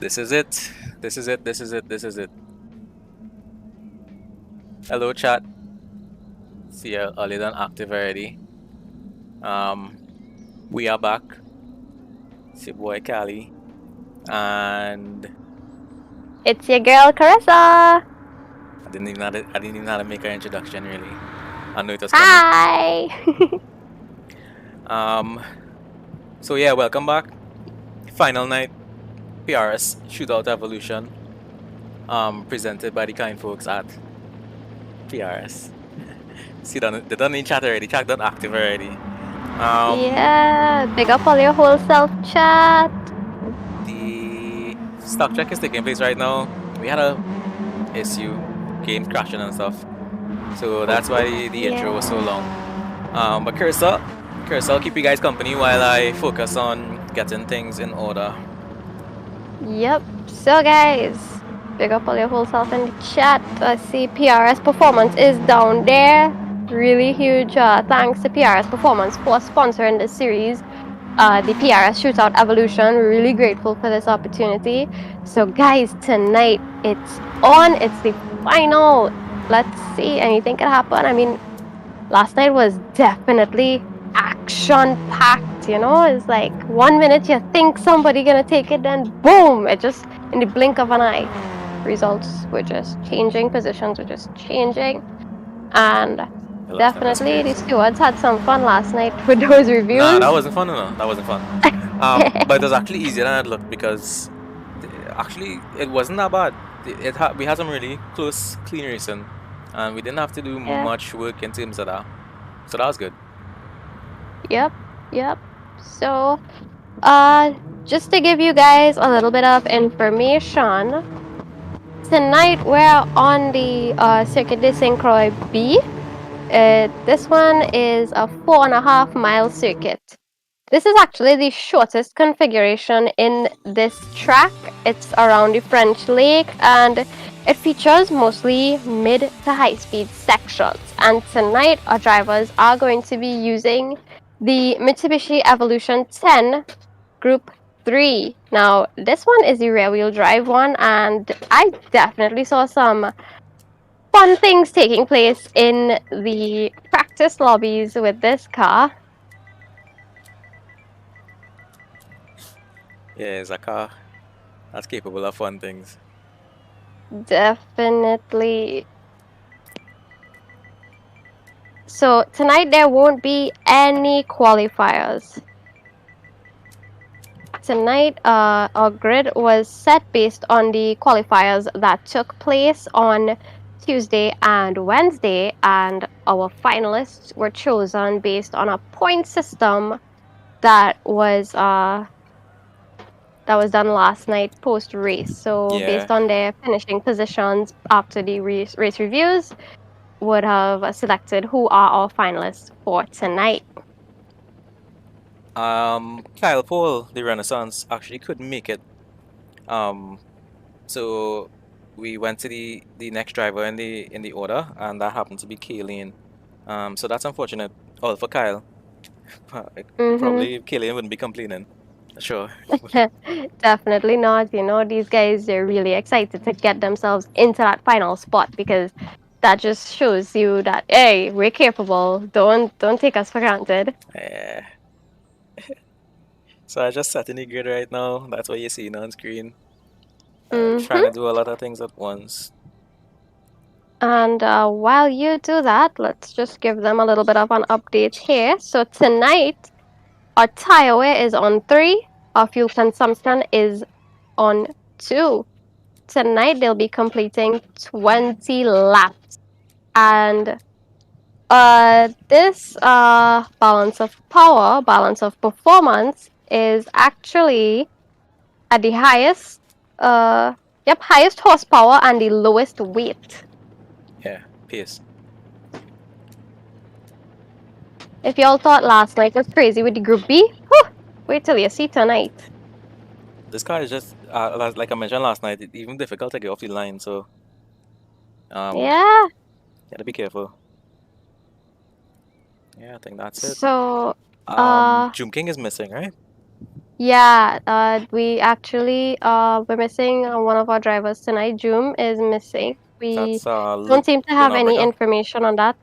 This is it. This is it. This is it. This is it. Hello, chat. See you earlier than active already. We are back. It's your boy Cali, and It's your girl, Carissa. I didn't even know how to make an introduction really. I knew it was coming. Hi. Um, so yeah, welcome back. Final night PRS Shootout Evolution. Presented by the kind folks at PRS. See, they done in chat already. Chat done active already. Yeah, big up all your whole self chat. The stock check is taking place right now. We had a issue, game crashing and stuff. So that's why the intro was so long. But Cursor, I'll keep you guys company while I focus on getting things in order. Yep. So guys, big up all your whole self in the chat. I see PRS Performance is down there. Really huge thanks to PRS Performance for sponsoring this series. The PRS Shootout Evolution. We're really grateful for this opportunity. So guys, tonight it's on. It's the final. Let's see. Anything can happen. I mean, last night was definitely action-packed, you know? It's like 1 minute you think somebody gonna take it, then boom! It just, in the blink of an eye, results were just changing, positions were just changing. And definitely the stewards had some fun last night with those reviews. Nah, that wasn't fun enough. That wasn't fun. But it was actually easier than it looked because actually it wasn't that bad. We had some really close, clean racing, and we didn't have to do much work in terms of that. So that was good. Yep. So, just to give you guys a little bit of information, tonight we're on the Circuit de Sainte Croix B. This one is a 4.5 mile circuit. This is actually the shortest configuration in this track. It's around the French Lake and it features mostly mid to high speed sections. And tonight our drivers are going to be using the Mitsubishi Evolution 10 Group 3. Now, this one is the rear wheel drive one, and I definitely saw some fun things taking place in the practice lobbies with this car. Yeah, it's a car that's capable of fun things. Definitely. So tonight there won't be any qualifiers. Tonight, our grid was set based on the qualifiers that took place on Tuesday and Wednesday, and our finalists were chosen based on a point system that was done last night post race. So based on their finishing positions after the race reviews, would have selected who are our finalists for tonight. Kyle Paul, the Renaissance, actually couldn't make it. So we went to the next driver in the order, and that happened to be Kayleen. So that's unfortunate. All for Kyle. Probably Kayleen wouldn't be complaining. Sure. Definitely not. You know, these guys, they're really excited to get themselves into that final spot because that just shows you that, hey, we're capable. Don't take us for granted. Yeah. So I just sat in the grid right now. That's what you're seeing on screen. Trying to do a lot of things at once. And while you do that, let's just give them a little bit of an update here. So tonight, our tire wear is on 3. Our fuel consumption is on 2. Tonight, they'll be completing 20 laps. And this balance of power, balance of performance is actually at the highest, highest horsepower and the lowest weight. Yeah, pace. If y'all thought last night was crazy with the Group B, wait till you see tonight. This car is just, like I mentioned last night, it's even difficult to get off the line, so Yeah. gotta be careful. Yeah, I think that's it. So, June King is missing, right? Yeah, we actually we're missing one of our drivers tonight. Joom is missing. We That's don't Luke seem to the have any Norbricker. information on that.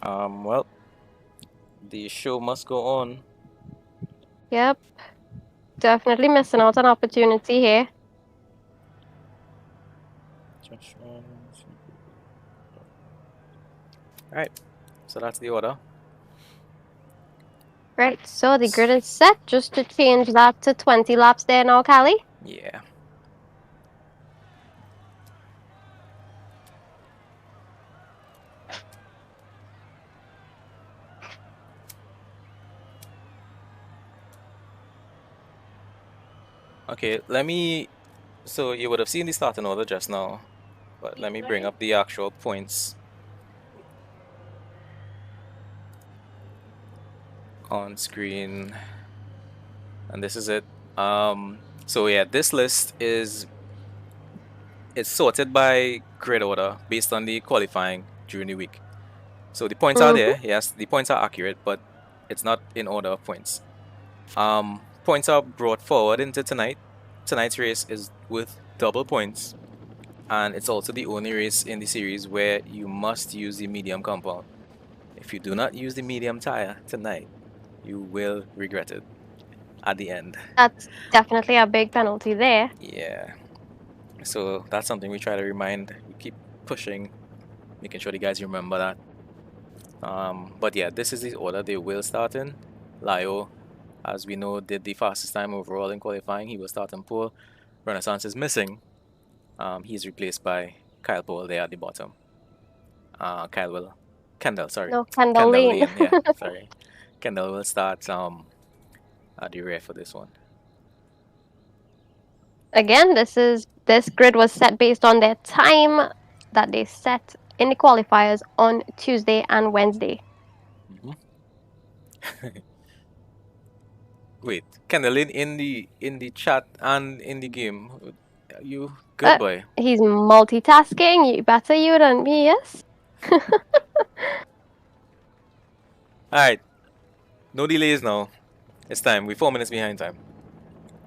Well, the show must go on. Yep, definitely missing out on opportunity here. Alright, so that's the order. Right, so the grid is set just to change that to 20 laps there now, Callie. Yeah. Okay, so you would have seen the starting order just now, but let me bring up the actual points on screen. And this is it. So yeah, this list it's sorted by grid order based on the qualifying during the week. So the points are there, yes, the points are accurate, but it's not in order of points. Points are brought forward into tonight. Tonight's race is with double points, and it's also the only race in the series where you must use the medium compound. If you do not use the medium tire tonight, you will regret it at the end. That's definitely a big penalty there. Yeah. So that's something we try to remind. We keep pushing, making sure the guys remember that. But yeah, this is the order they will start in. Lio, as we know, did the fastest time overall in qualifying. He will start in pole. Renaissance is missing. He's replaced by Kyle Pole there at the bottom. Kendall, sorry. No, Kendall Lane. Yeah, sorry. Kendall will start at the rear for this one. Again, this grid was set based on their time that they set in the qualifiers on Tuesday and Wednesday. Wait, Kendall in the chat and in the game. You good boy. He's multitasking. You better you than me, yes? Alright. No delays now. It's time. We're 4 minutes behind time.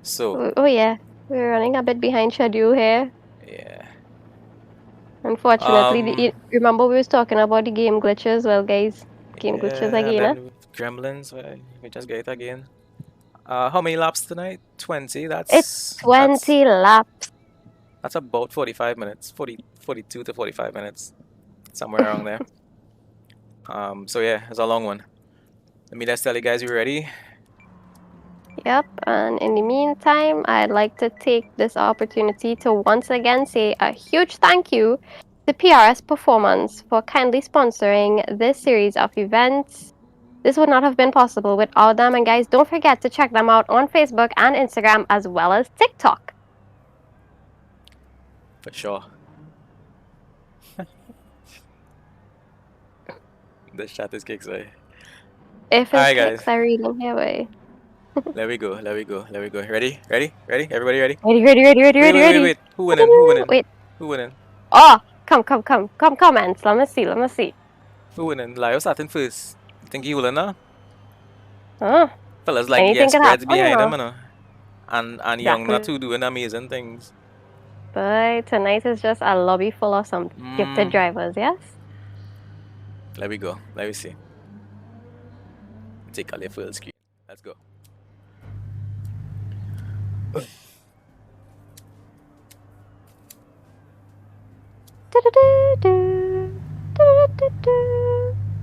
So Oh yeah. We're running a bit behind schedule here. yeah. Unfortunately, remember we was talking about the game glitches? Well, guys, game glitches again. And then with Gremlins, we just get it again. How many laps tonight? 20. It's 20 laps. That's about 45 minutes. 42 to 45 minutes. Somewhere around there. So yeah, it's a long one. Let me just tell you guys we're ready. Yep, and in the meantime, I'd like to take this opportunity to once again say a huge thank you to PRS Performance for kindly sponsoring this series of events. This would not have been possible without them, and guys, don't forget to check them out on Facebook and Instagram as well as TikTok. For sure. The chat is kicks away. If it's kicks, I read them here way. Let me go. Ready? Everybody ready? Ready. Wait. Who winning? Wait. Who winning? Oh, come, comments. Let me see. Who winning? Lio starting first. You think he will now? Huh? Fellas like yes, spreads behind him, you know. And Young not too doing amazing things. But tonight is just a lobby full of some gifted drivers, yes? Let me go. Let me see. Take all your full screen. Let's go.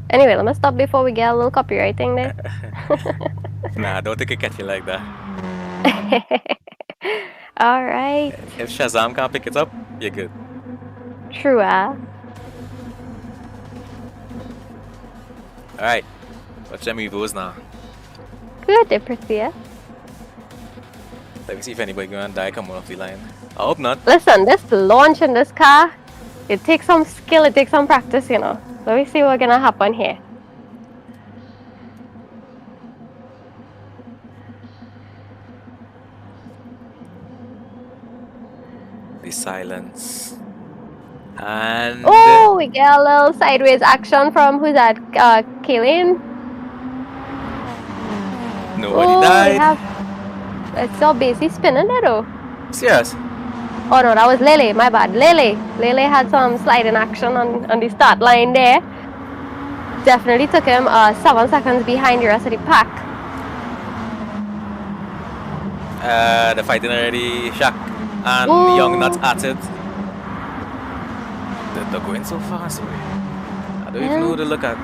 Anyway, let me stop before we get a little copywriting there. Nah, don't take a catch it like that. Alright. If Shazam can't pick it up, you're good. True, Alright. Watch them Evos now. Good, they're pretty, yeah? Let me see if anybody gonna die coming off the line. I hope not. Listen, this launch in this car, it takes some skill, it takes some practice, you know. Let me see what's gonna happen here. The silence. And oh, we get a little sideways action from who's that? Kaylin? Nobody Oh, we died. have. I saw Basie spinning there though. Serious. Oh no, that was Lily. My bad. Lily had some sliding action on the start line there. Definitely took him 7 seconds behind the rest of the pack. The fighting already. Shaq and Ooh. Young Nuts at it. They're going so fast. I don't even know who to look at.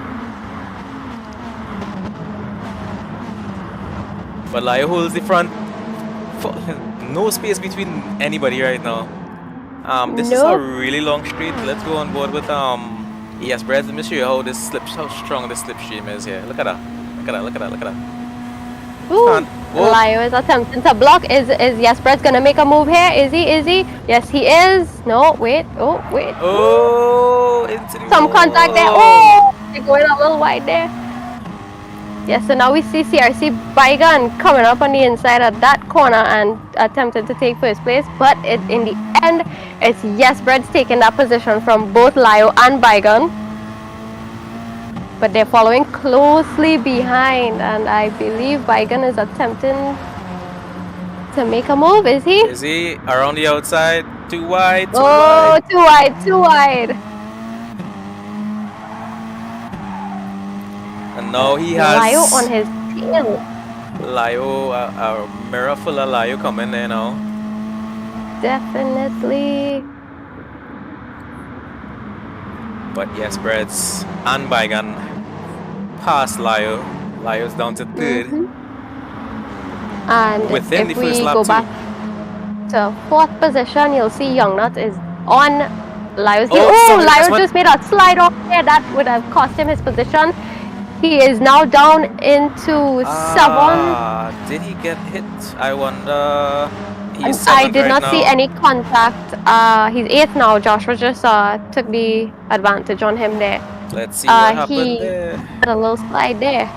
But Lai holds the front. No space between anybody right now. This is a really long straight. Let's go on board with ES Breads. Let me show you how strong this slipstream is here. Look at that. Look at that. Ooh. Lio is attempting to block. Is Yes Bread's gonna make a move here? Is he? Yes, he is. No, wait. Oh, wait. Oh, into the some wall. contact there. Oh, they're going a little wide there. Yes, so now we see CRC Bygone coming up on the inside of that corner and attempting to take first place. But in the end, it's Yes Bread's taking that position from both Lio and Bygone. But they're following closely behind, and I believe Bygone is attempting to make a move. Is he? Is he around the outside? Too wide. Too wide. And now he has Lio on his tail. Lio, a mirror full of Lio coming there now. Definitely. But yes, Breads and Bygone past Lio. Lio's down to third. And within if the first we lap go too. back to fourth position, you'll see Young Nut is on Lio's heel. Oh, Lio just made a slide off there. That would have cost him his position. He is now down into 7. Did he get hit? I wonder. He's I did right not now. see any contact. He's 8th now. Joshua just took the advantage on him there. Let's see what happened he there. had a little slide there.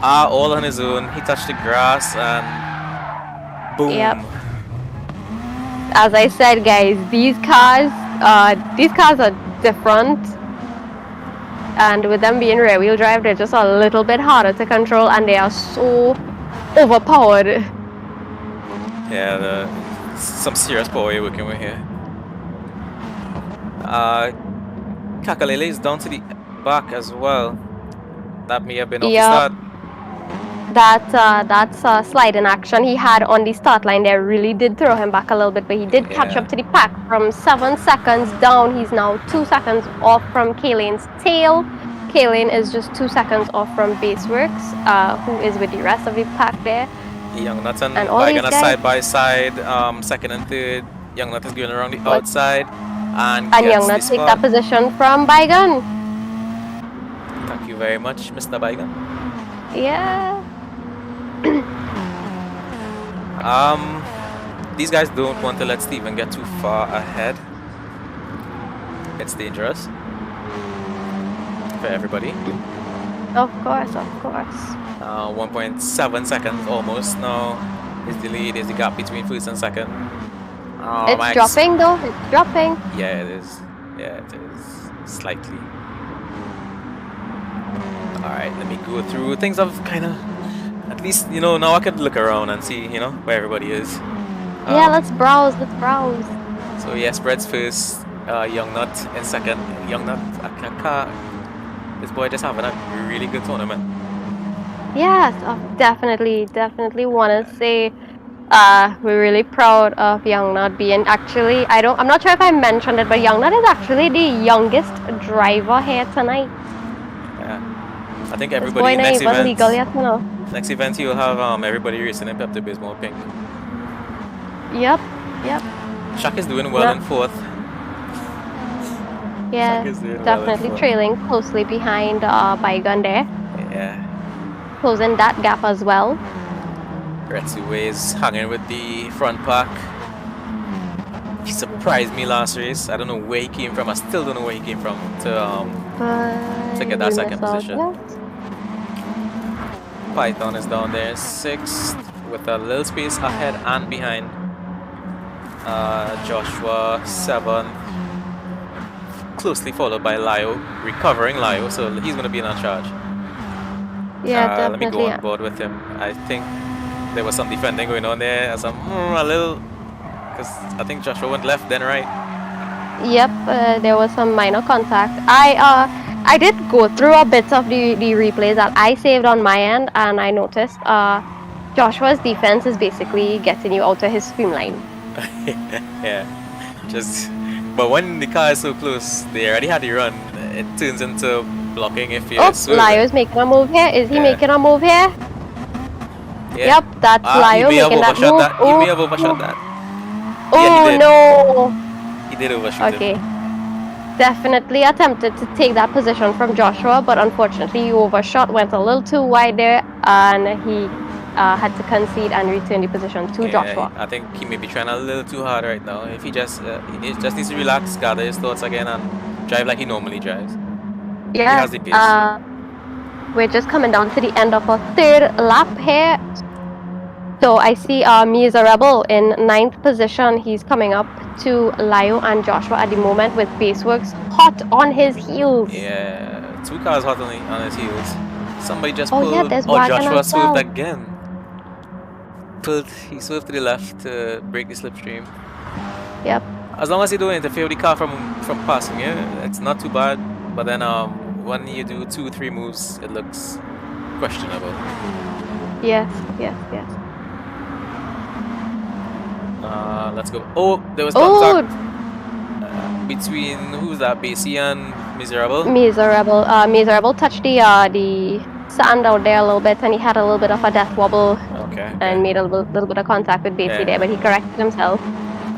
All on his own. He touched the grass and boom. Yep. As I said, guys, these cars are different. And with them being rear-wheel drive, they're just a little bit harder to control, and they are so overpowered. Yeah, some serious power you're working with here. Kakalele is down to the back as well. That may have been off the start. That's a sliding action he had on the start line there really did throw him back a little bit, but he did catch up to the pack. From 7 seconds down, he's now 2 seconds off from Kaylane's tail. Kaylane is just 2 seconds off from Baseworks, who is with the rest of the pack there. Young Nut and Bygone side by side, second and third. Young Nut is going around the outside and Young Nut take that position from Bygone. Thank you very much, Mr. Bygone. Yeah. These guys don't want to let Steven get too far ahead. It's dangerous for everybody. Of course. 1.7 seconds almost now is the lead, is the gap between first and second. It's dropping though, it's dropping. Yeah, it is. Yeah, it is. Slightly. Alright, let me go through things. I've kind of, at least, now I could look around and see, where everybody is. Yeah, let's browse. So yes, Bread's first, Young Nut in second. Young Nut, this boy just having a really good tournament. Yes, definitely want to say we're really proud of Young Nut being actually, I'm not sure if I mentioned it, but Young Nut is actually the youngest driver here tonight. Yeah, I think everybody next event. Legal yet, no? Next event you'll have everybody racing in Pepto Bismol pink. Yep. Shaq is doing well in fourth. Yeah, definitely trailing closely behind Bygone there. Yeah. Closing that gap as well. Raceway is hanging with the front pack. He surprised me last race. I don't know where he came from. I still don't know where he came from to get that second position. Python is down there 6th with a little space ahead and behind. Joshua 7th, closely followed by Lio, recovering Lio, so he's going to be in our charge. Yeah, Let me go definitely. on board with him. I think there was some defending going on there. Some a little, because I think Joshua went left then right. Yep, there was some minor contact. I did go through a bit of the replays that I saved on my end, and I noticed Joshua's defense is basically getting you out of his streamline. Yeah, just. But when the car is so close, they already had the run. It turns into blocking if you're swerving. Lio is making a move here. Is he Yeah. making a move here? Yeah. Yep, that's He Lio may have making that overshot move. that. He may have overshot that. Oh Yeah, he did. no! He did overshoot Okay. him. Definitely attempted to take that position from Joshua, but unfortunately he overshot, went a little too wide there, and he had to concede and return the position to Joshua. I think he may be trying a little too hard right now. If he just just needs to relax, gather his thoughts again, and drive like he normally drives. Yeah. He has the pace. We're just coming down to the end of our third lap here. So I see Miserable in 9th position. He's coming up to Lio and Joshua at the moment with Baseworks hot on his heels. Yeah, 2 cars hot on his heels. Somebody just Oh pulled. yeah, there's Oh, Wagon Joshua as well. swerved again. He swerved to the left to break the slipstream. Yep. As long as you don't interfere with the car from passing you, it's not too bad. But then when you do 2-3 moves, it looks questionable. Yes. Let's go. Oh, there was contact between who's that? Basie and Miserable. Miserable touched the sand out there a little bit, and he had a little bit of a death wobble. Okay. And made a little bit of contact with Basie there, but he corrected himself.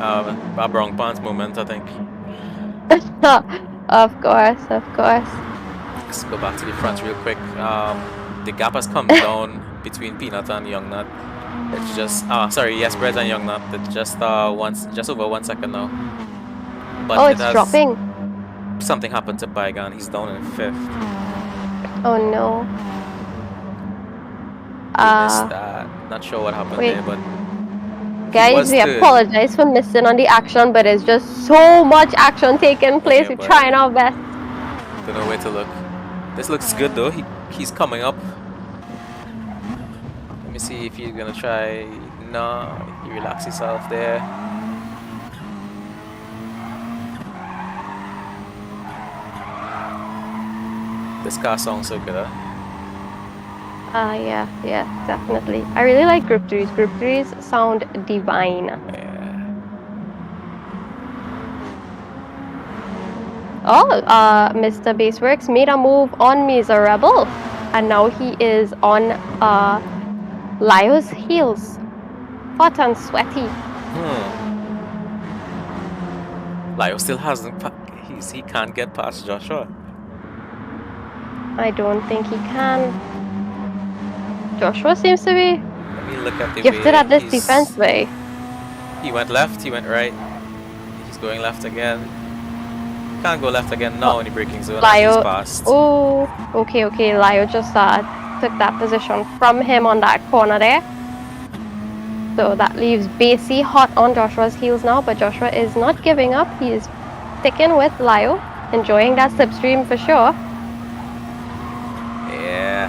A brown pants moment, I think. Of course. Let's go back to the front real quick. The gap has come down between Peanut and Young Nut. It's just yes, Bread and Young Nut. It's just just over 1 second now. But it's dropping. Something happened to Bygone. He's down in 5th. Oh no. Missed that. Not sure what happened there, but guys, we apologize for missing on the action, but there's just so much action taking place. We're trying our best. Don't know where to look. This looks good though. He's coming up. Let me see if he's gonna try. No, he relaxed himself there. This car sounds so good, huh? Yeah, definitely. I really like Group 3s. Group 3s sound divine. Yeah. Oh, Mr. Baseworks made a move on Miserable, and now he is on Lio's heels. Hot and sweaty. Lio still hasn't. He can't get past Joshua. I don't think he can. Joshua seems to be gifted at this defense way. He went left, he went right. He's going left again. Can't go left again now in the braking zone. Lio. He's passed. Oh, okay. Lio just took that position from him on that corner there. So that leaves Basie hot on Joshua's heels now, but Joshua is not giving up. He is sticking with Lio, enjoying that slipstream for sure. Yeah.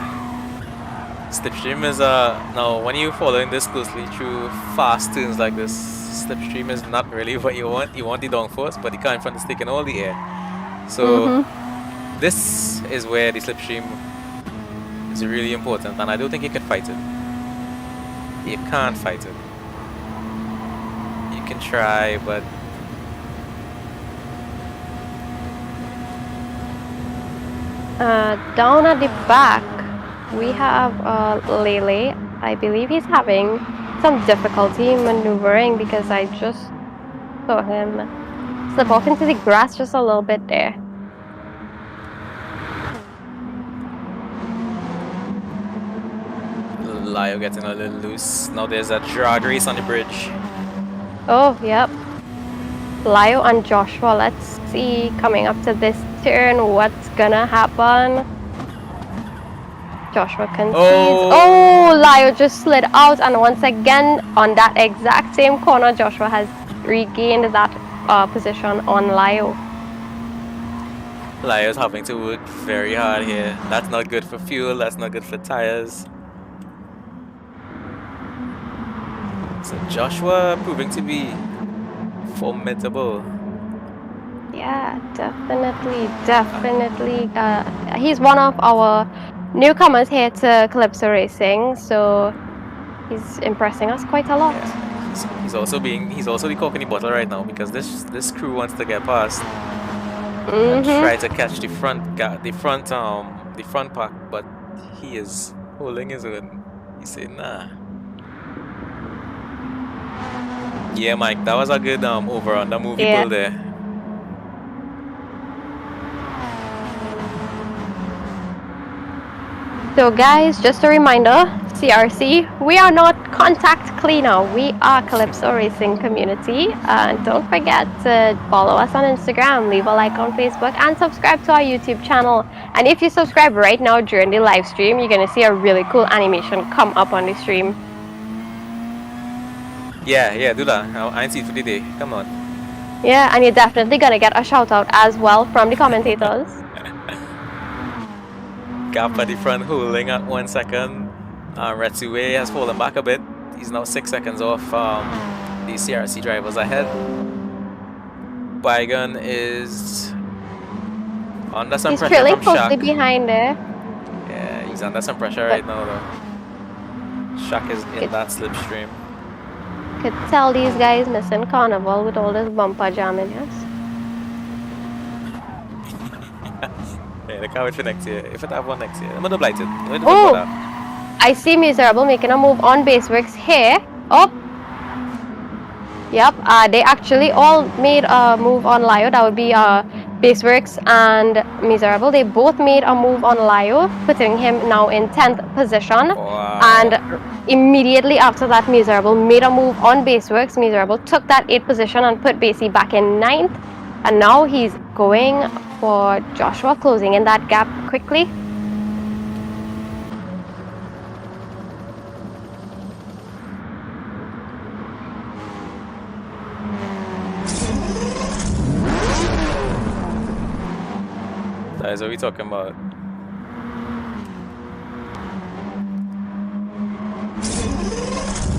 Slipstream is now when you're following this closely through fast turns like this, slipstream is not really what you want. You want the downforce, but the car in front is taking all the air. So this is where the slipstream is really important, and I don't think you can fight it. You can't fight it. You can try, but down at the back, we have Lele. I believe he's having some difficulty maneuvering because I just saw him slip off into the grass just a little bit there. Lio getting a little loose. Now there's a drag race on the bridge. Oh, yep. Lio and Joshua, let's see, coming up to this turn, what's gonna happen? Joshua concedes. Oh, Lio just slid out, and once again, on that exact same corner, Joshua has regained that position on Lio. Layo's having to work very hard here. That's not good for fuel, that's not good for tires. So Joshua proving to be formidable. Yeah, definitely. He's one of our newcomers here to Calypso Racing, so he's impressing us quite a lot. Yeah. He's also the cork in the bottle right now because this crew wants to get past and try to catch the front pack, but he is holding his own. He said, nah. Yeah, Mike, that was a good over on the movie pull there. So guys, just a reminder, CRC, we are not contact cleaner, we are Calypso Racing Community, and don't forget to follow us on Instagram, leave a like on Facebook, and subscribe to our YouTube channel. And if you subscribe right now during the live stream, you're going to see a really cool animation come up on the stream. Yeah, do that. I see it for the day. Come on. Yeah, and you're definitely going to get a shout out as well from the commentators. Gap at the front holding at 1 second. Raceway has fallen back a bit. He's now 6 seconds off the CRC drivers ahead. Bygone is under some pressure really from Shaq. He's behind there. Yeah, he's under some pressure right now though. Shaq is in that slipstream. Could tell these guys missing Carnival with all this bumper jamming, yes? Yeah, they can't wait for next year. If it have one next year, I'm gonna blight it. Oh! I see Miserable making a move on Baseworks here. Oh! Yep, they actually all made a move on Lio. That would be Baseworks and Miserable. They both made a move on Lio, putting him now in 10th position. Wow. And immediately after that, Miserable made a move on Baseworks. Miserable took that 8th position and put Basey back in 9th. And now he's going for Joshua, closing in that gap quickly. That is what we're talking about.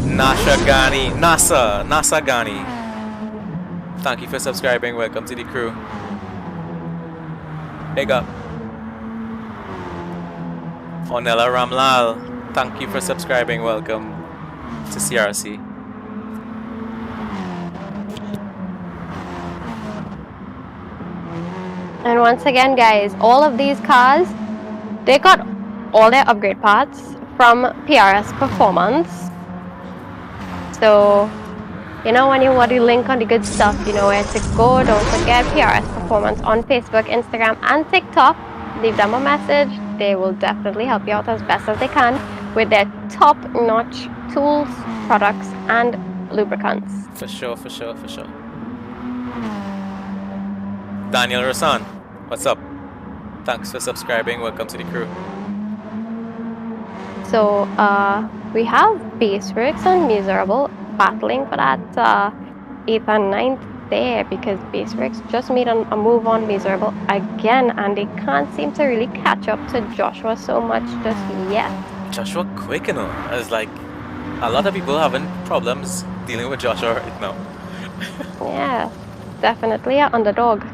Nasa Gani. Thank you for subscribing. Welcome to the crew. Big up. Onella Ramlal. Thank you for subscribing. Welcome to CRC. And once again, guys, all of these cars, they got all their upgrade parts from PRS Performance. So, you know, when you want to link on the good stuff, you know where to go. Don't forget PRS Performance on Facebook, Instagram, and TikTok. Leave them a message. They will definitely help you out as best as they can with their top-notch tools, products, and lubricants. For sure. Daniel Rosan, what's up? Thanks for subscribing. Welcome to the crew. So, we have Baseworks and Miserable battling for that 8th and 9th there because Baseworks just made a move on Miserable again and they can't seem to really catch up to Joshua so much just yet. Joshua quick, you know. It's like a lot of people having problems dealing with Joshua right now. Yeah, definitely an underdog.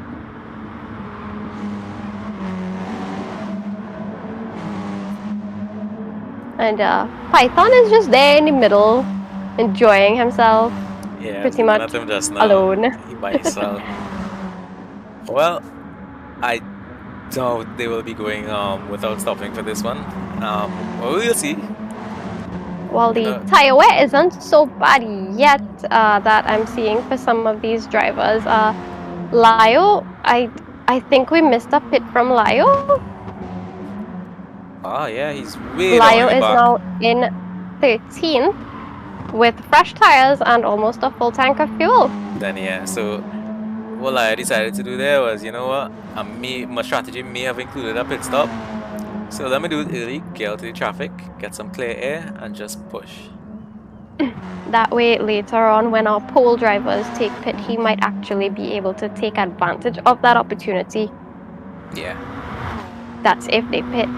And Python is just there in the middle, enjoying himself. Yeah, pretty much him just now, alone. By himself. Well, I doubt they will be going without stopping for this one. Well, we'll see. Well, the tire wear isn't so bad yet that I'm seeing for some of these drivers. Lio, I think we missed a pit from Lio. Oh yeah, he's way Lio down is back. now in 13th with fresh tires and almost a full tank of fuel. Then yeah, so what I decided to do there was, you know what, my strategy may have included a pit stop. So let me do it early, get out of the traffic, get some clear air, and just push. That way, later on, when our pole drivers take pit, he might actually be able to take advantage of that opportunity. Yeah. That's if they pit.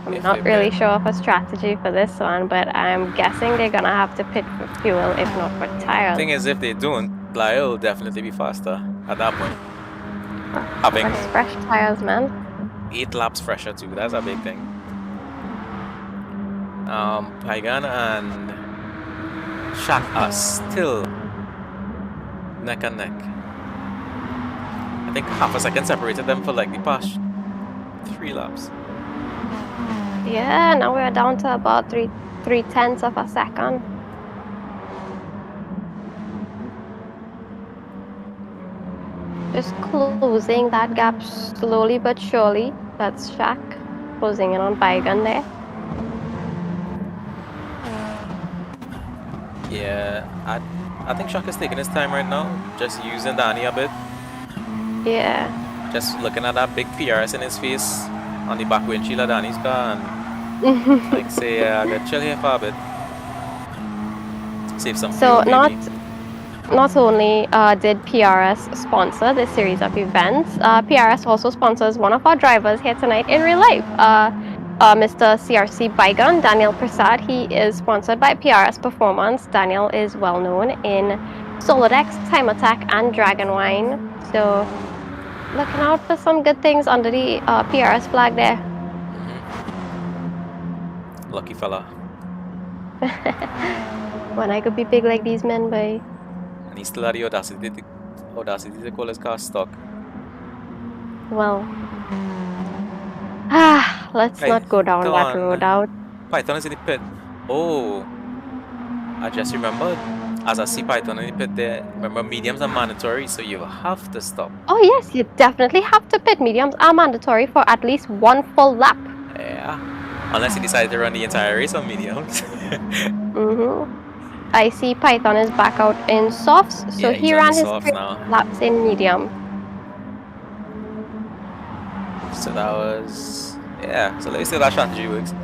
I'm If not they really pit. sure of a strategy for this one, but I'm guessing they're gonna have to pit for fuel, if not for tires. Thing is, if they don't, Lyle will definitely be faster at that point. Having Fresh tires, man. 8 laps fresher too, that's a big thing. Paigan and Shaq are still neck and neck. I think half a second separated them for like the past 3 laps. Yeah, now we're down to about 3/10 of a second. Just closing that gap slowly but surely. That's Shaq closing in on Baigan there. Yeah, I think Shaq is taking his time right now, just using Danny a bit. Yeah. Just looking at that big PRS in his face on the back windshield of Danny's car and like say, yeah, I got chill here for a bit. Save some So fuel, maybe. not only did PRS sponsor this series of events, PRS also sponsors one of our drivers here tonight in real life. Mr. CRC Baigan, Daniel Prasad, he is sponsored by PRS Performance. Daniel is well known in Solodex, Time Attack, and Dragon Wine. So looking out for some good things under the PRS flag there. Lucky fella. When I could be big like these men, boy. And he still had the audacity to call his car stock. Well, let's not go down that road out. Python is in the pit. Oh, I just remembered. As I see Python in the pit there, remember mediums are mandatory, so you have to stop. Oh yes, you definitely have to pit. Mediums are mandatory for at least one full lap. Yeah, unless you decide to run the entire race on mediums. I see Python is back out in softs, so yeah, he ran his laps in medium. So that was, yeah, so let me say that strategy works.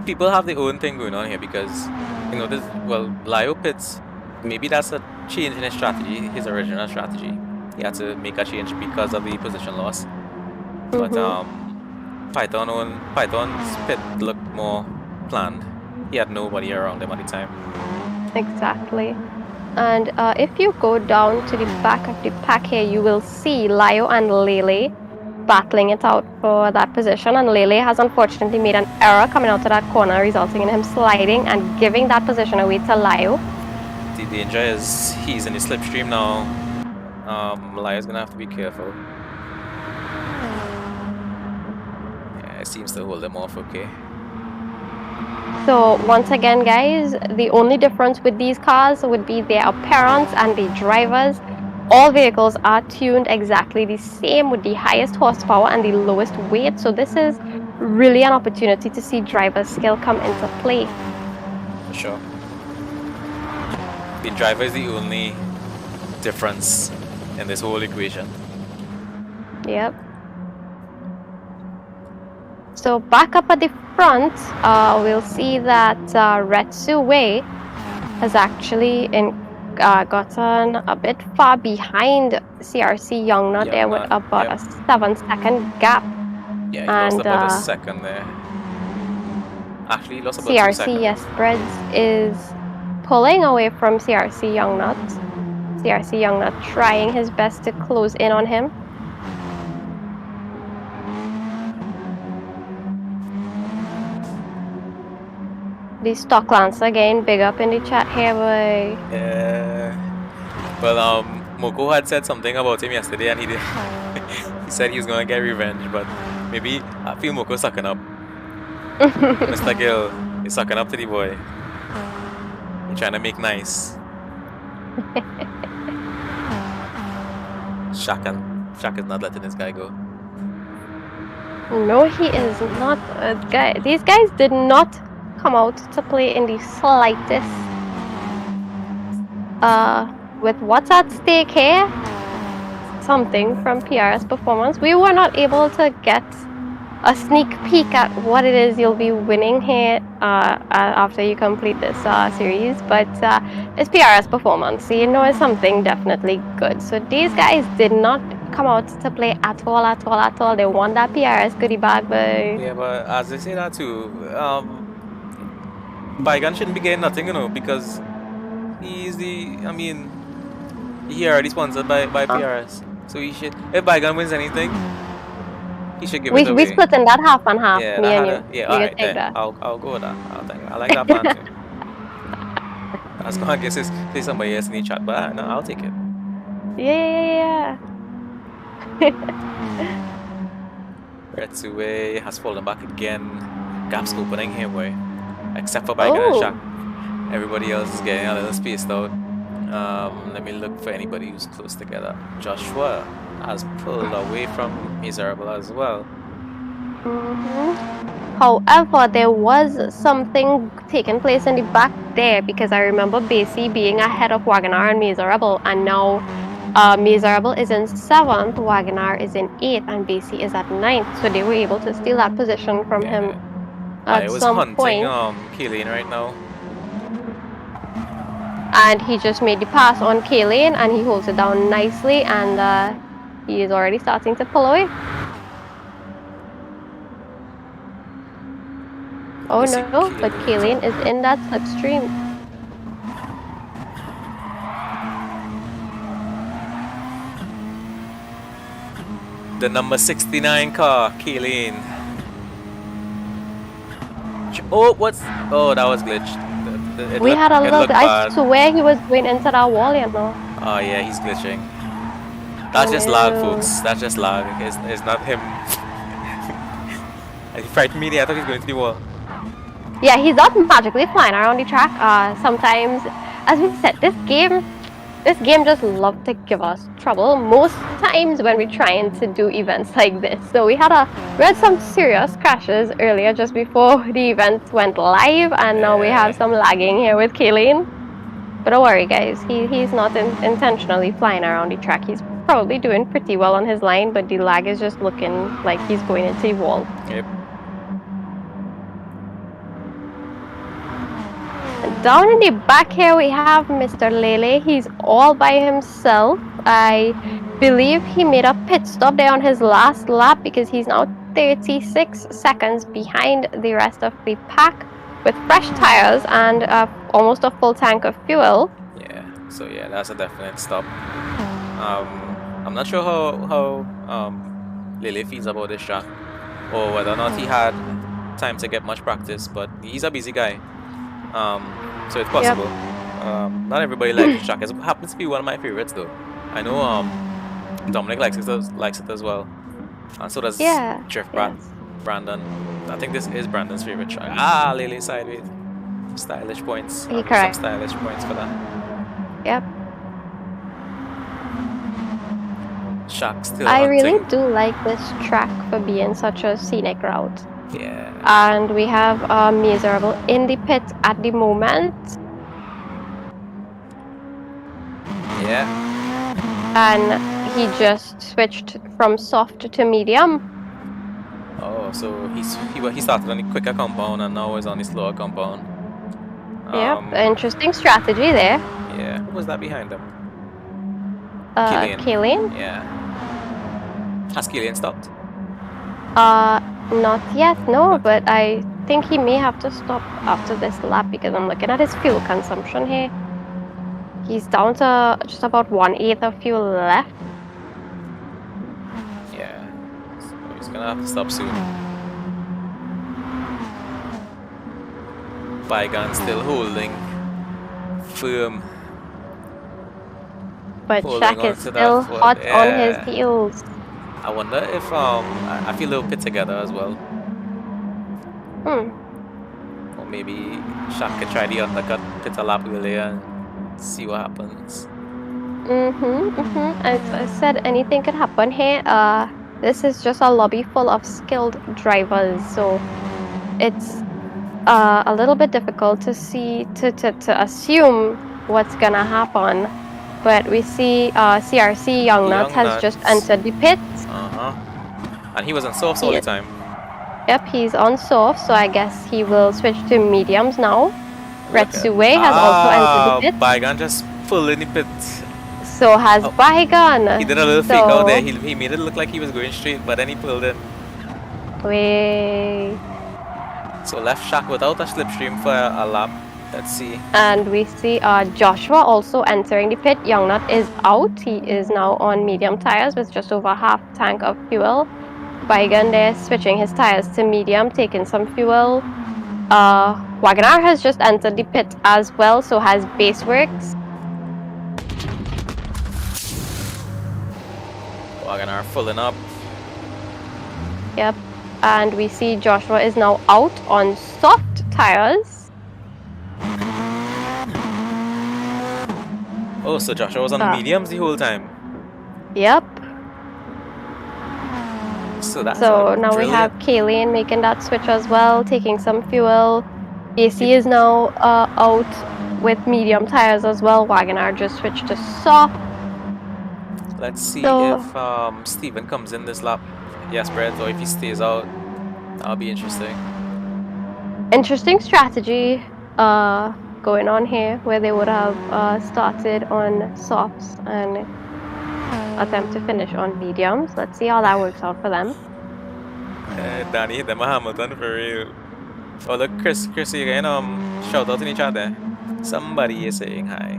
People have their own thing going on here because, you know, this, well, Lyle pits, maybe that's a change in his strategy, his original strategy. He had to make a change because of the position loss. But Python's pit looked more planned. He had nobody around him at the time. Exactly. And if you go down to the back of the pack here, you will see Lio and Lele battling it out for that position, and Lele has unfortunately made an error coming out of that corner, resulting in him sliding and giving that position away to Lio. The danger is he's in the slipstream now. Lio's gonna have to be careful. Yeah, it seems to hold him off okay. So once again, guys, the only difference with these cars would be their appearance and the drivers. All vehicles are tuned exactly the same with the highest horsepower and the lowest weight. So this is really an opportunity to see driver skill come into play. For sure. The driver is the only difference in this whole equation. Yep. So back up at the front, we'll see that Raceway has actually gotten a bit far behind CRC Youngnut there with about a 7-second gap. Yeah, he lost about a second there. Actually, he lost about 2 seconds. CRC Spreads is pulling away from CRC Youngnut. CRC Youngnut trying his best to close in on him. The Stock Lancer again, big up in the chat here, boy. Yeah. Well, Moko had said something about him yesterday, and he did. He said he was gonna get revenge, but maybe I feel Moko sucking up. Mr. Gill is sucking up to the boy. He's trying to make nice. Shaq is not letting this guy go. No, he is not. These guys did not come out to play in the slightest. With what's at stake here, something from PRS Performance, we were not able to get a sneak peek at what it is you'll be winning here after you complete this series, but it's PRS Performance, so you know it's something definitely good. So these guys did not come out to play at all, at all, at all. They want that PRS goodie bag, but Yeah, but as they say that too, Bygone shouldn't be getting nothing, you know, because he's the, I mean, he already sponsored by PRS. So he should, if Bygone wins anything, he should give it away. we split in that half and half, Yeah, me that and had you. yeah, You alright, can take there. that. I'll go with that. I like that plan too. That's gonna guess say somebody else in the chat, but no, I'll take it. Yeah. Raceway has fallen back again. Gaps opening here, boy. Except for Bygone and Shaq. Everybody else is getting a little spaced out. Let me look for anybody who's close together. Joshua has pulled away from Miserable as well. However, there was something taking place in the back there because I remember Basie being ahead of Wagoner and Miserable, and now Miserable is in 7th, Wagoner is in 8th, and Basie is at 9th. So they were able to steal that position from him at I was some hunting point. Kaylin right now. And he just made the pass on Kaylin, and he holds it down nicely, and he is already starting to pull away. Oh no, but Kaylin is in that slipstream. The number 69 car, Kaylin. Oh, what's... Oh, that was glitched. We had a look. I swear he was going into that wall, you know. Oh yeah, he's glitching. That's just lag, folks. That's just lag. It's not him. He frightened me there. I thought he was going to the wall. Yeah, he's not magically flying around the track. Sometimes, as we said, this game just loves to give us trouble. Most times when we're trying to do events like this. So we had some serious crashes earlier just before the event went live, and now we have some lagging here with Kaylin. But don't worry, guys. He's not intentionally flying around the track. He's probably doing pretty well on his line, but the lag is just looking like he's going into the wall. Yep. Down in the back here we have Mr. Lele. He's all by himself. I believe he made a pit stop there on his last lap because he's now 36 seconds behind the rest of the pack with fresh tires and almost a full tank of fuel. Yeah, so yeah, that's a definite stop. I'm not sure how Lele feels about this track or whether or not he had time to get much practice, but he's a busy guy. So it's possible. Yep. Not everybody likes the track. It happens to be one of my favorites though. I know Dominic likes it as well. And so does Drift Brandon. I think this is Brandon's favorite track. Ah, Lily sideways. Stylish points. Some stylish points for that. Yep. Shaq still I hunting. really do like this track for being such a scenic route. Yeah. And we have Miserable in the pit at the moment. Yeah. And he just switched from soft to medium. Oh, so he started on the quicker compound and now is on the slower compound. Yep, interesting strategy there. Yeah. Who was that behind him? Kaylin? Yeah. Has Kaylin stopped? Not yet, no, but I think he may have to stop after this lap because I'm looking at his fuel consumption here. He's down to just about 1/8 of fuel left. Yeah, so he's gonna have to stop soon. Bygone still holding firm. But Shaq is still hot on his heels. I wonder if I feel they'll pit together as well. Or maybe Shaq could try the undercut, pit a lap earlier and see what happens. As I said, anything could happen here. This is just a lobby full of skilled drivers, so it's a little bit difficult to see to assume what's gonna happen. But we see CRC Young Nuts has just entered the pit. And he was on softs all the time. Yep, he's on soft, so I guess he will switch to mediums now. Raceway has also entered the pit. Bygone just full in the pit. So has Bygone. He did a little fake out there. He made it look like he was going straight, but then he pulled in. Way. So left Shaq without a slipstream for a lap. Let's see. And we see Joshua also entering the pit. Youngnut is out. He is now on medium tires with just over half tank of fuel. Bygone there switching his tires to medium, taking some fuel. Wagoner has just entered the pit as well, so has Baseworks. Wagoner fulling up. Yep. And we see Joshua is now out on soft tires. Oh, so Joshua was on mediums the whole time. Yep. So that's now we have Kayleen making that switch as well, taking some fuel. AC is now out with medium tires as well. Wagoner just switched to soft. Let's see if Steven comes in this lap. Yes, Brett, or if he stays out. That'll be interesting. Interesting strategy going on here, where they would have started on softs and attempt to finish on mediums. Let's see how that works out for them. Danny hit them a Hamilton for real. Oh look, Chris again, shout out in each other. Somebody is saying hi.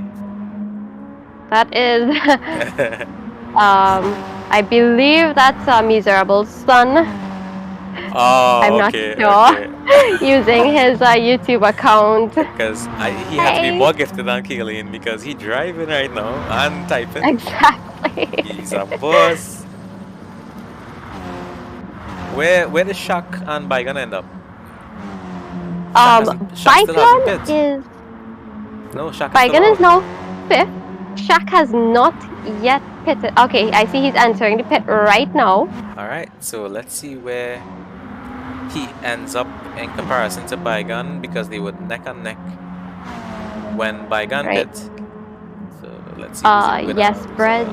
That is I believe that's Miserable's son. Oh, I'm not sure. Using his YouTube account. Because he had to be more gifted than Kayleen because he's driving right now and typing. Exactly. He's a boss. Where does Shaq and Bygone end up? Bygone is... No, Shaq Bygone is now 5th. Shaq has not yet pitted. Okay, I see he's entering the pit right now. Alright, so let's see where he ends up in comparison to Bygone because they were neck and neck when Bygone pit. So let's see. Yes, Brett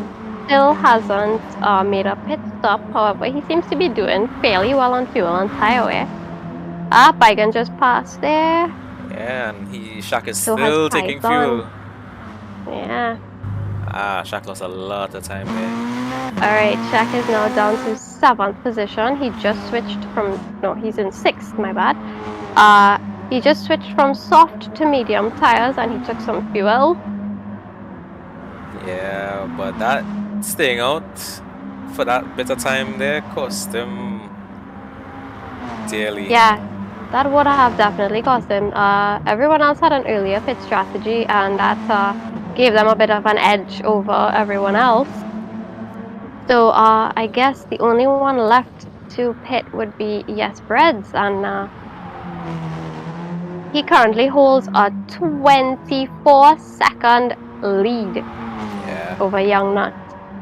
still hasn't made a pit stop. However, he seems to be doing fairly well on fuel and tire wear. Bygone just passed there. Yeah, and Shaq is still taking fuel. Yeah. Shaq lost a lot of time there. Alright, Shaq is now down to 7th position. He just switched from... No, he's in 6th, my bad. He just switched from soft to medium tires and he took some fuel. Yeah, but that staying out for that bit of time there cost him dearly. Yeah, that would have definitely cost him. Everyone else had an earlier pit strategy and that gave them a bit of an edge over everyone else. So I guess the only one left to pit would be Yes Breads, and he currently holds a 24-second lead over Youngnut.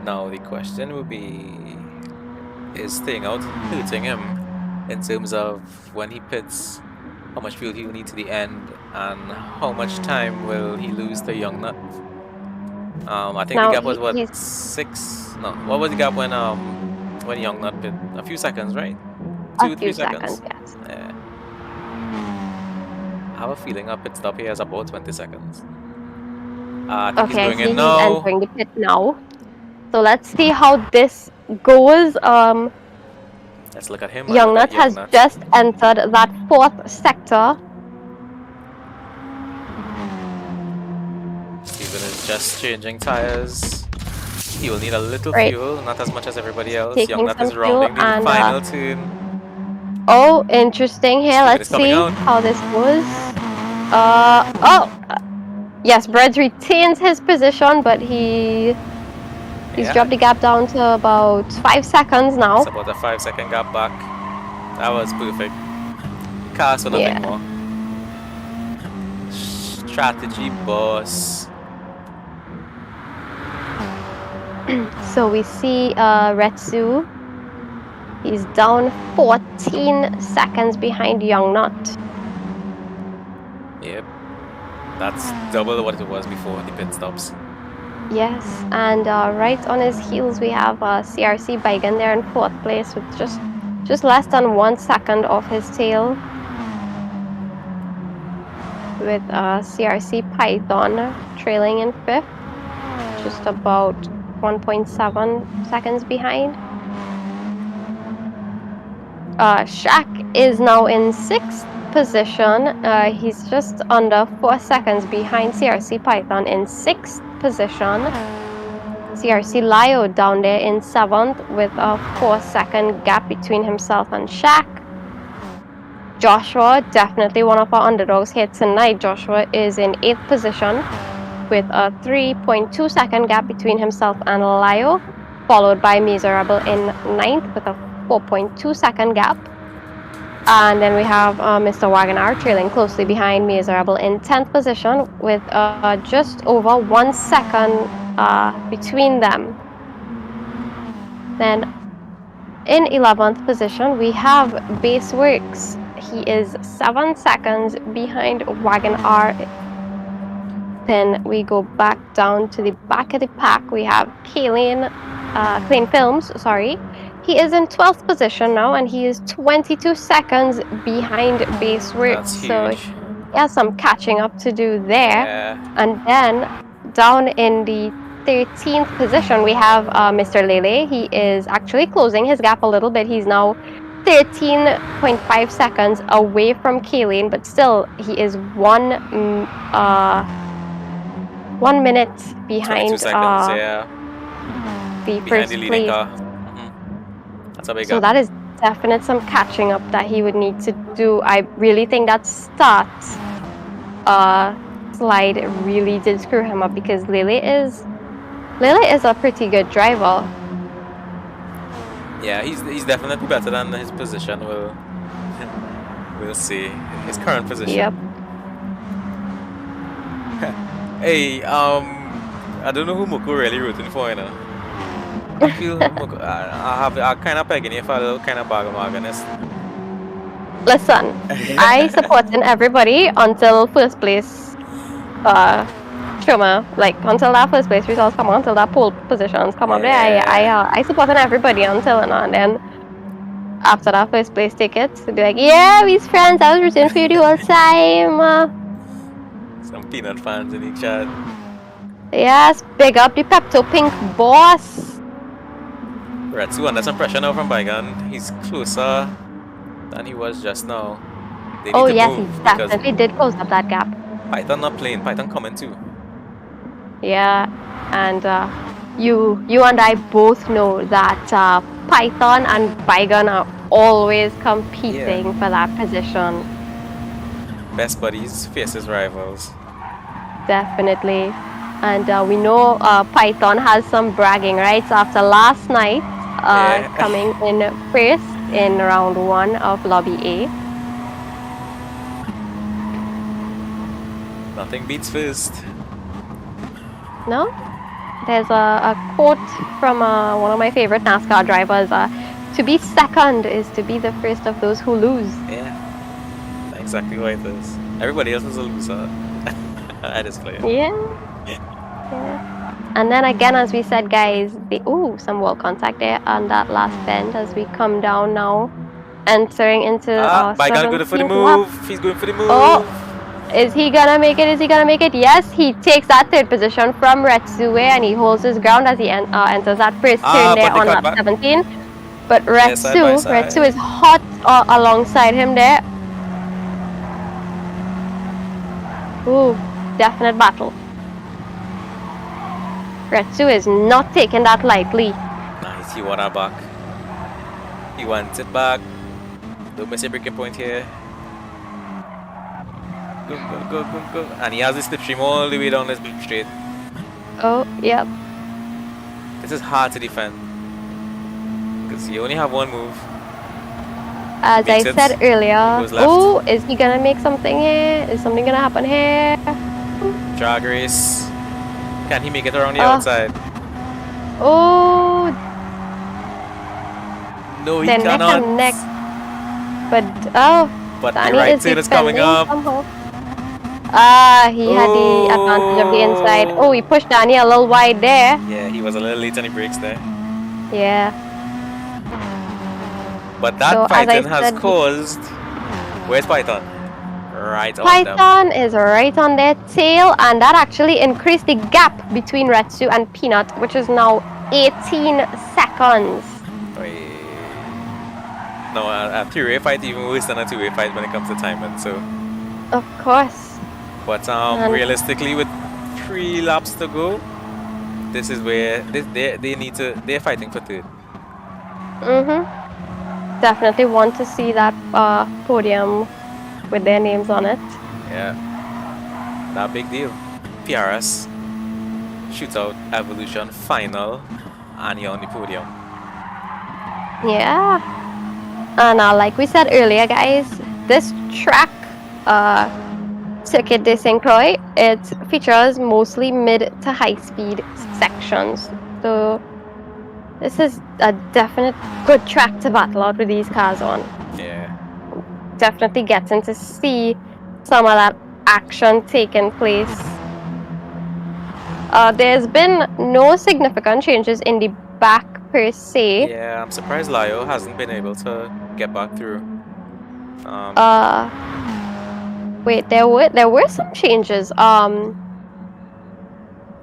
Now the question would be, is staying out hurting him in terms of when he pits, how much fuel he will need to the end, and how much time will he lose to Youngnut? I think the gap was what, 6? No, what was the gap when Youngnut pit? A few seconds, right? 2-3 seconds. Yes. Yeah. I have a feeling our pit stop here is about 20 seconds. I think he's going in now. He's entering the pit now. So let's see how this goes. Let's look at him. Youngnut has just entered that 4th sector. Steven is just changing tires. He will need a little fuel, not as much as everybody else. Youngnut is rounding the final turn. Oh, interesting here. Let's see how this goes. Yes, Breads retains his position, but he's dropped the gap down to about 5 seconds now. It's about a 5-second gap back. That was perfect. Cars for nothing more. Strategy boss. So we see Retsu. He's down 14 seconds behind Youngnut. Yep. That's double what it was before the pit stops. Yes, and right on his heels we have CRC Bygone there in 4th place with just less than 1 second off his tail. With CRC Python trailing in 5th. just about 1.7 seconds behind. Shaq is now in 6th position. He's just under 4 seconds behind CRC Python in 6th position. CRC Lio down there in 7th with a 4-second gap between himself and Shaq. Joshua, definitely one of our underdogs here tonight. Joshua is in 8th position with a 3.2 second gap between himself and Lio, followed by Miserable in 9th with a 4.2 second gap. And then we have Mr. Wagoner trailing closely behind Miserable in 10th position with just over 1 second between them. Then in 11th position, we have Baseworks. He is 7 seconds behind Wagoner. Then we go back down to the back of the pack. We have Clean Films, sorry. He is in 12th position now, and he is 22 seconds behind Baseworks. So he has some catching up to do there. Yeah. And then down in the 13th position, we have Mr. Lele. He is actually closing his gap a little bit. He's now 13.5 seconds away from Kaylin, but still he is 1 minute behind the first place. That's a big So gap. that is definite some catching up that he would need to do. I really think that start slide really did screw him up because Lele is a pretty good driver. Yeah, he's definitely better than his position. We'll see his current position. Yep. Hey, I don't know who Moko really rooting for, you know. I feel Moko, I kind of pegging you for a little kind of bag of honest. Listen, I supporting everybody until first place. Like until that first place results come on, until that pole positions come up there. I supporting everybody until and then after that first place tickets, to be like, yeah, we's friends. I was rooting for you the whole time. Some peanut fans in each chat. Yes, big up the Pepto Pink boss. Retsu under some pressure now from Baigan. He's closer than he was just now. They need to yes, move he definitely did close up that gap. Python not playing. Python coming too. Yeah, and you and I both know that Python and Baigan are always competing for that position. Best buddies faces rivals. Definitely. And we know Python has some bragging rights after last night coming in first in round 1 of Lobby A. Nothing beats first. No? There's a quote from one of my favorite NASCAR drivers. To be second is to be the first of those who lose. Yeah. Exactly what it is. Everybody else is a loser. I just play. Yeah. And then again, as we said, guys, some wall contact there on that last bend as we come down now, entering into Baigan going for the move. He's going for the move. Oh, is he gonna make it? Is he gonna make it? Yes, he takes that 3rd position from Retsue and he holds his ground as he enters that first turn there on lap 17. But Retsue is hot alongside him there. Ooh, definite battle. Retsue is not taking that lightly. Nice, he won our back. He wants it back. Don't miss a breaking point here. Go. And he has the slipstream all the way down this big straight. Oh, yep. This is hard to defend. Because you only have one move. As I said earlier. Oh, is he gonna make something here? Is something gonna happen here? Drag race. Can he make it around the outside? Oh. No, he cannot. But the right side is coming up. He had the advantage of the inside. Oh, he pushed Danny a little wide there. Yeah, he was a little late on the brakes there. Yeah. But that Python has caused... Where's Python? right on them. Python is right on their tail, and that actually increased the gap between Retsu and Peanut, which is now 18 seconds. Wait. No, a three-way fight even worse than a two-way fight when it comes to timing. So, Of course. but And realistically, with 3 laps to go, this is where they're fighting for third. definitely want to see that podium with their names on it. Yeah, that big deal. PRS shootout evolution final, and you're on the podium. Yeah. And like we said earlier, guys, this track, Circuit de Sainte Croix, it features mostly mid to high speed sections. So this is a definite good track to battle out with these cars on. Yeah. Definitely getting to see some of that action taking place. There's been no significant changes in the back per se. Yeah, I'm surprised Lyo hasn't been able to get back through. Wait, there were some changes.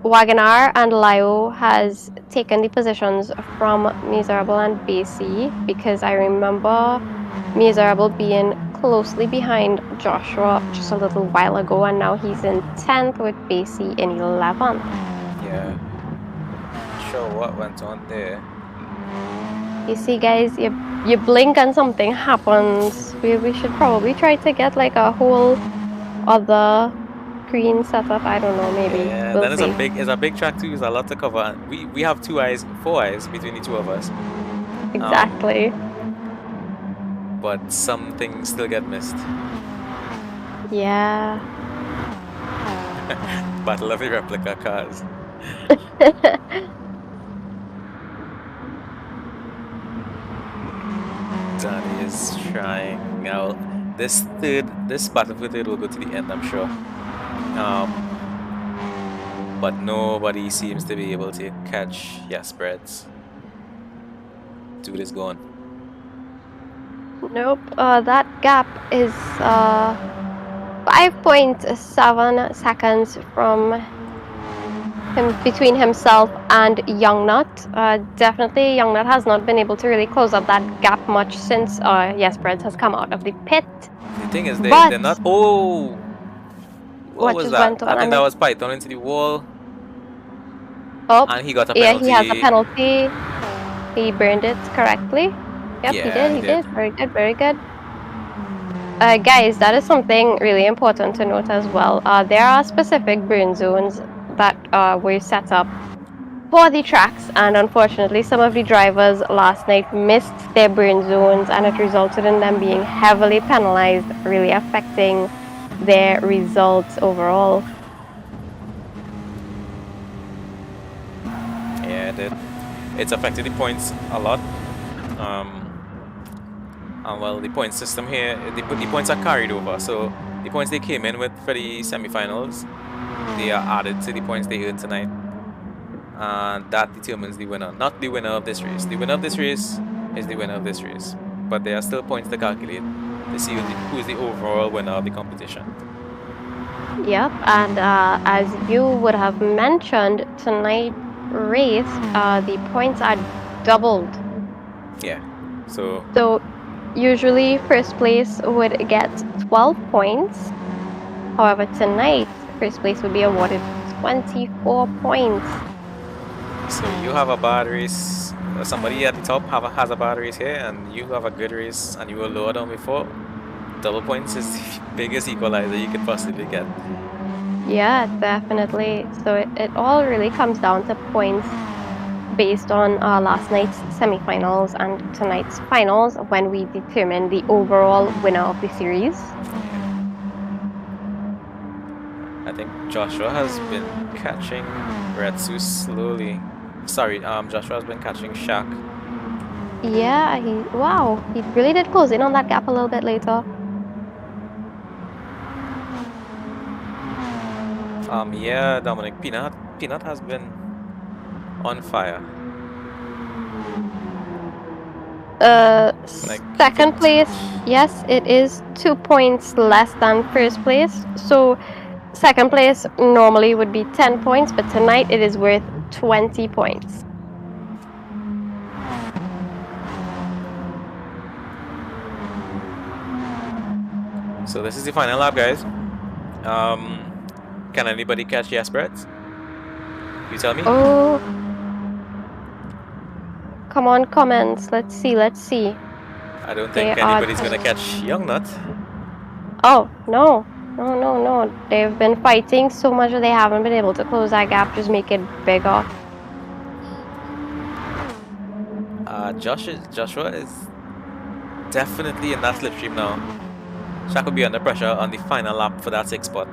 Wagonar and Lyo has taken the positions from Miserable and Basie, because I remember Miserable being closely behind Joshua just a little while ago, and now he's in 10th with Basie in 11th. Yeah. Not sure what went on there. You see, guys, you blink and something happens. We should probably try to get like a whole other screen setup. I don't know, maybe. Yeah, we'll then see. it's a big track too. There's a lot to cover. And we have 4 eyes between the two of us. Exactly. But some things still get missed. Yeah. Battle of the replica cars. Danny is trying out. This battle for third will go to the end, I'm sure. But nobody seems to be able to catch spreads. Dude is gone. Nope. That gap is 5.7 seconds from between himself and Youngnut. Definitely, Youngnut has not been able to really close up that gap much since Spreads has come out of the pit. The thing is, they're not. Oh, what was that? I think that was Python into the wall. Oh, and he got a penalty. Yeah, he has a penalty. He burned it correctly. Yep, yeah, he did. Very good, very good. Guys, that is something really important to note as well. There are specific burn zones that were set up for the tracks, and unfortunately some of the drivers last night missed their burn zones, and it resulted in them being heavily penalized, really affecting their results overall. Yeah, it did. It's affected the points a lot. And well, the point system here, the points are carried over. So the points they came in with for the semifinals, they are added to the points they earned tonight. And that determines the winner. Not the winner of this race. The winner of this race is the winner of this race. But there are still points to calculate to see who is the overall winner of the competition. Yep, and as you would have mentioned, tonight's race, the points are doubled. Yeah, so usually first place would get 12 points. However, tonight, first place would be awarded 24 points. So you have a bad race, somebody at the top has a bad race here, and you have a good race, and you were lower down before. Double points is the biggest equalizer you could possibly get. Yeah, definitely. So it all really comes down to points based on last night's semifinals and tonight's finals when we determine the overall winner of the series. I think Joshua has been catching Retsu slowly. Sorry, Joshua has been catching Shaq. Yeah, he really did close in on that gap a little bit later. Yeah, Dominic, Peanut has been on fire. Like Second place, yes, it is 2 points less than first place. So second place normally would be 10 points, but tonight it is worth 20 points. So this is the final lap, guys. Can anybody catch yes spreads? You tell me. Oh, come on, comments. Let's see, let's see. I don't They think are. anybody's gonna catch Young Nut. Oh, no. No, no, no. They've been fighting so much that they haven't been able to close that gap, just make it bigger. Joshua is definitely in that slipstream now. Shaq will be under pressure on the final lap for that 6th spot.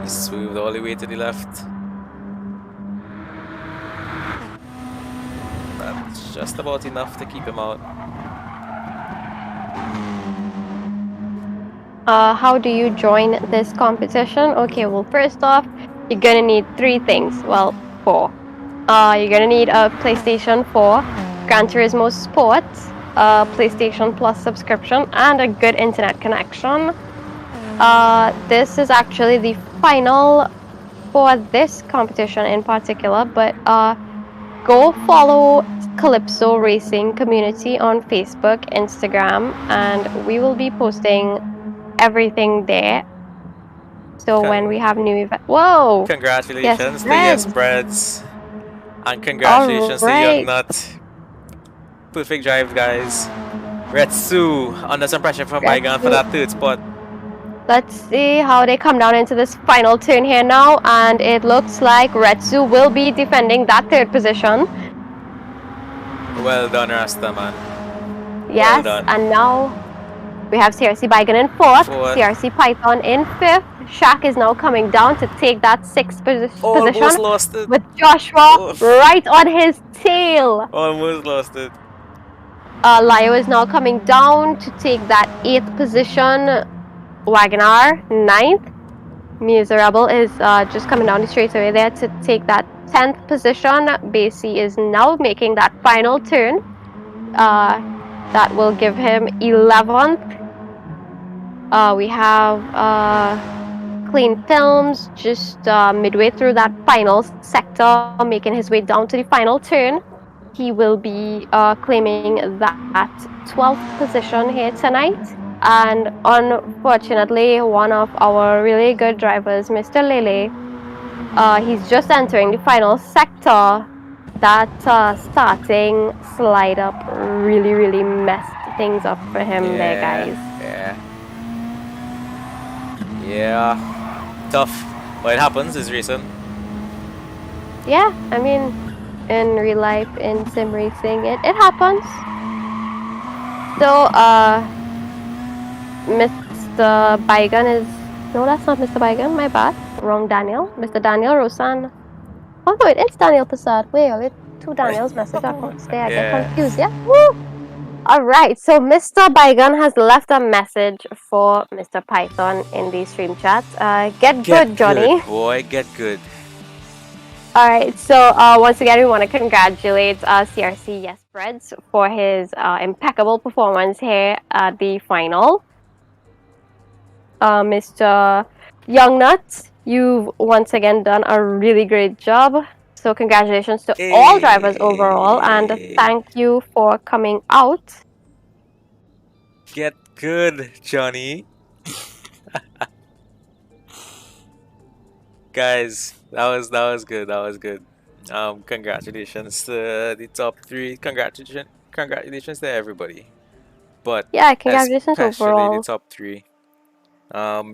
He swerved all the way to the left. That's just about enough to keep him out. How do you join this competition? Okay, well, first off, you're gonna need 3 things. Well, 4. You're gonna need a PlayStation 4, Gran Turismo Sport, a PlayStation Plus subscription, and a good internet connection. This is actually the final for this competition in particular, but go follow Calypso Racing Community on Facebook, Instagram, and we will be posting everything there. So when we have new events, whoa! Congratulations to Yes Spreads, and congratulations to Young Nut. Perfect drive, guys. Retsu under some pressure from Bygone for that 3rd spot. Let's see how they come down into this final turn here now, and it looks like Retsu will be defending that 3rd position. Well done, Rasta, man. Yes, well done. And now we have CRC Bygone in 4th, CRC Python in 5th. Shaq is now coming down to take that 6th position lost it. with Joshua right on his tail. Almost lost it. Lyo is now coming down to take that 8th position. Wagonar 9th. Miserable is just coming down the straightaway there to take that 10th position. Basie is now making that final turn. That will give him 11th. We have Clean Films just midway through that final sector, making his way down to the final turn. He will be claiming that 12th position here tonight. And unfortunately, one of our really good drivers, Mr. Lele, he's just entering the final sector. That starting slide up really messed things up for him there, guys. Yeah. Tough. But it happens, it's racing. Yeah, I mean, in real life, in sim racing, it happens. So, Mr. Bygone is... No, that's not Mr. Bygone, my bad. Wrong Daniel. Mr. Daniel Rosan. Oh no, it is Daniel Passad. Wait, are 2 Daniels message at once there? I get confused, yeah? Woo! Alright, so Mr. Bygone has left a message for Mr. Python in the stream chat. Get good, Johnny. Good, boy, get good. Alright, so once again, we want to congratulate CRC Yes Spreads for his impeccable performance here at the final. Mr. Youngnut, you've once again done a really great job. So congratulations to all drivers overall, and thank you for coming out. Get good, Johnny. Guys, that was good. That was good. Congratulations to the top 3. Congratulations to everybody. But yeah, congratulations especially overall. the top 3.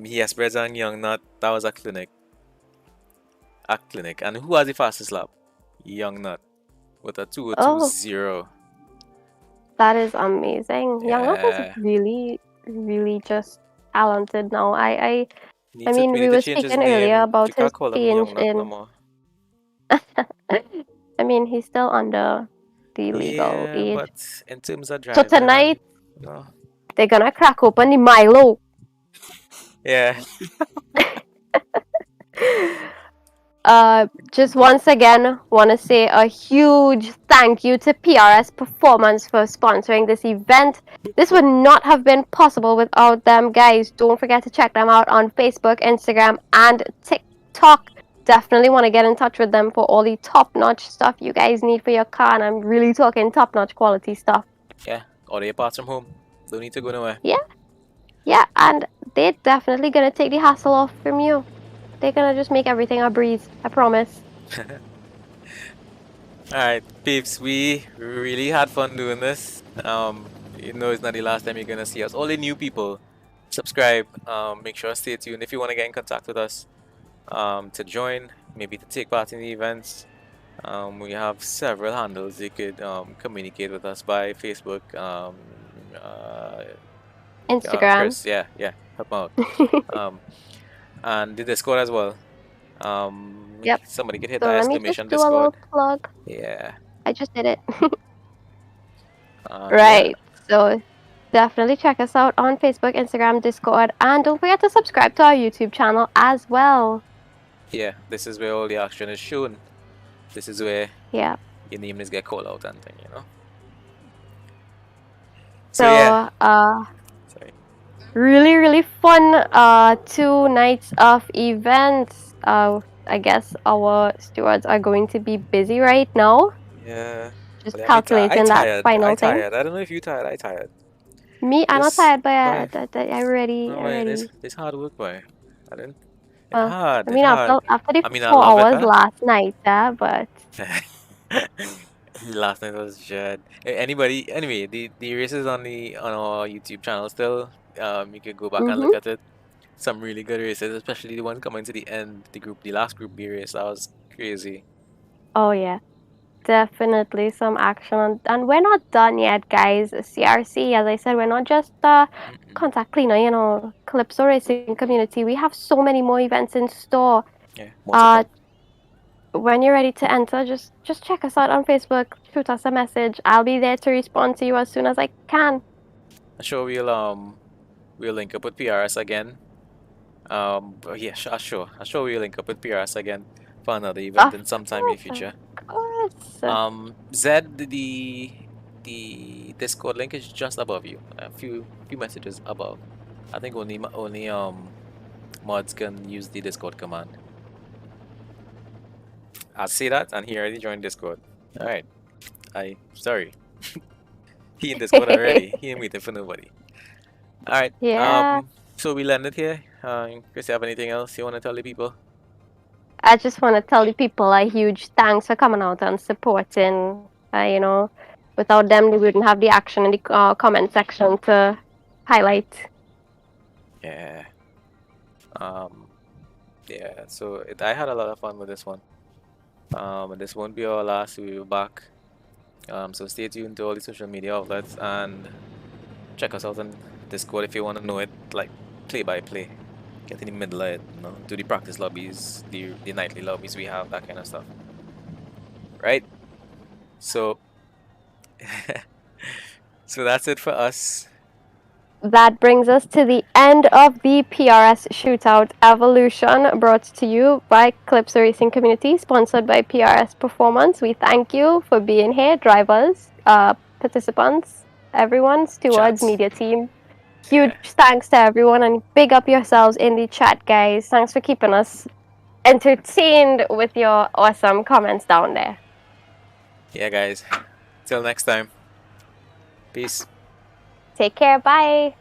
Yes, Spreads and Youngnut, that was a clinic. And who has the fastest lap? Youngnut with a 2:02.0. That is amazing. Youngnut is really just talented now. I mean, we were speaking earlier about his change in... I mean, he's still under the legal age. But in terms of driving... So tonight, they're gonna crack open the Milo. Yeah. just once again want to say a huge thank you to PRS Performance for sponsoring this event. This would not have been possible without them, guys. Don't forget to check them out on Facebook, Instagram, and TikTok. Definitely want to get in touch with them for all the top-notch stuff you guys need for your car, and I'm really talking top-notch quality stuff. Yeah, order your parts from home. Don't need to go nowhere. Yeah, and they're definitely gonna take the hassle off from you. They're gonna just make everything a breeze, I promise. Alright, peeps, we really had fun doing this. You know it's not the last time you're gonna see us. All the new people, subscribe, make sure to stay tuned if you want to get in contact with us, to join, maybe to take part in the events. We have several handles you could communicate with us by: Facebook, Instagram. Chris, yeah, help out. And the Discord as well. Yep. Somebody could hit So that let me just exclamation do a little Discord. plug. Yeah. I just did it. Yeah. Right. So definitely check us out on Facebook, Instagram, Discord, and don't forget to subscribe to our YouTube channel as well. Yeah, this is where all the action is shown. This is where Yeah. your name is get called out and thing, you know. So yeah. Sorry. really fun 2 nights of events. I guess our stewards are going to be busy right now. Yeah. Just calculating that final thing. I don't know if you tired. I tired. Me, I'm not tired, but I ready. It's hard work, boy. I didn't. It's Well, hard. I mean, after the I 4 love hours it, huh? last night, but last night was dread. Anyway, the races on our YouTube channel still. You can go back and look at it. Some really good races, especially the one coming to the end, the last Group B race. That was crazy. Oh yeah, definitely some action, and we're not done yet, guys. CRC, as I said, we're not just contact cleaner, you know, Calypso Racing Community. We have so many more events in store. Yeah. When you're ready to enter, just check us out on Facebook. Shoot us a message. I'll be there to respond to you as soon as I can. I'm sure we'll link up with PRS again. Yeah, sure. I'm sure we'll link up with PRS again for another event in sometime in the future. Of course. Zed, the Discord link is just above you. A few messages above. I think only mods can use the Discord command. I'll say that, and he already joined Discord. All right. Sorry. He in Discord already. He ain't waiting for nobody. All right. Yeah. So we landed here. Chris, you have anything else you want to tell the people? I just want to tell the people a huge thanks for coming out and supporting. You know, without them, we wouldn't have the action in the comment section to highlight. Yeah. Yeah. So I had a lot of fun with this one. And this won't be our last. We'll be back. So stay tuned to all the social media outlets and check us out on Discord if you want to know it, like play by play. Get in the middle of it, you know, do the practice lobbies, the nightly lobbies we have, that kind of stuff. Right? So so that's it for us. That brings us to the end of the PRS Shootout Evolution, brought to you by Calypso Racing Community, sponsored by PRS Performance. We thank you for being here, drivers, participants, everyone, stewards, media team. Huge thanks to everyone, and big up yourselves in the chat, guys. Thanks for keeping us entertained with your awesome comments down there. Yeah, guys. Till next time. Peace. Take care. Bye.